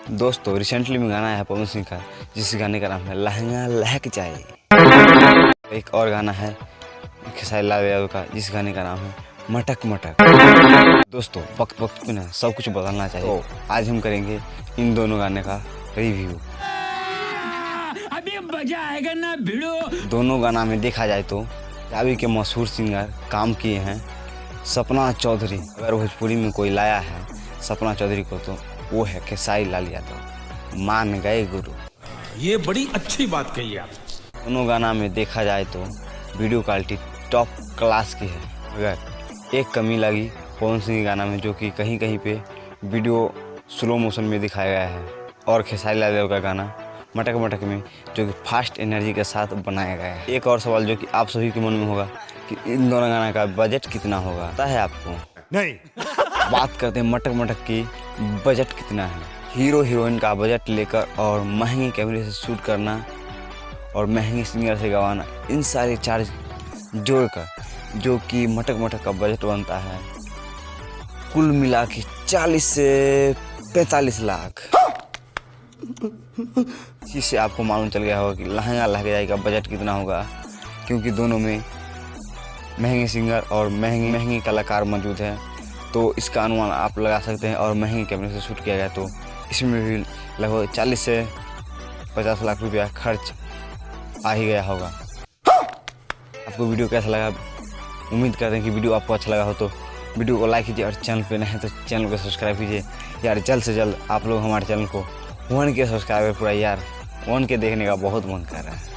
दोस्तों रिसेंटली में गाना आया है पवन सिंह का, जिस गाने का नाम है लहंगा लहक जाए। एक और गाना है खेसारी लाल यादव का, जिस गाने का नाम है मटक मटक। दोस्तों वक्त वक्त में ना सब कुछ बदलना चाहिए, तो आज हम करेंगे इन दोनों गाने का रिव्यू। अभी मजा आएगा ना भिड़ो। दोनों गाना में देखा जाए तो अभी के मशहूर सिंगर काम किए हैं सपना चौधरी। अगर भोजपुरी में कोई लाया है सपना चौधरी को तो वो है खेसारी लाल यादव। मान गए गुरु। ये बड़ी अच्छी बात कही आप। दोनों गाना में देखा जाए तो वीडियो क्वालिटी टॉप क्लास की है। अगर एक कमी लगी पवन सिंह के गाना में, जो कि कहीं कहीं पे वीडियो स्लो मोशन में दिखाया गया है, और खेसारी लाल यादव का गाना मटक मटक में जो कि फास्ट एनर्जी के साथ बनाया गया है। एक और सवाल जो कि आप सभी के मन में होगा कि इन दोनों गाना का बजट कितना होगा, पता है आपको? नहीं। बात करते हैं मटक मटक की बजट कितना है। हीरो हीरोइन का बजट लेकर और महंगे कैमरे से शूट करना और महंगे सिंगर से गवाना, इन सारे चार्ज जोड़कर जो कि मटक मटक का बजट बनता है कुल मिला के 40 से 45 लाख। इससे आपको मालूम चल गया होगा कि लहंगा लहक जाए का बजट कितना होगा, क्योंकि दोनों में महंगे सिंगर और महंगे कलाकार मौजूद हैं, तो इसका अनुमान आप लगा सकते हैं। और महंगे कैमरे से शूट किया गया तो इसमें भी लगभग 40 से 50 लाख रुपया खर्च आ ही गया होगा। आपको वीडियो कैसा लगा? उम्मीद करते हैं कि वीडियो आपको अच्छा लगा हो तो वीडियो को लाइक कीजिए, और चैनल पे नए हैं तो चैनल को सब्सक्राइब कीजिए। यार जल्द से जल्द आप लोग हमारे चैनल को 1K सब्सक्राइबर पूरा, यार 1K देखने का बहुत मन कर रहा है।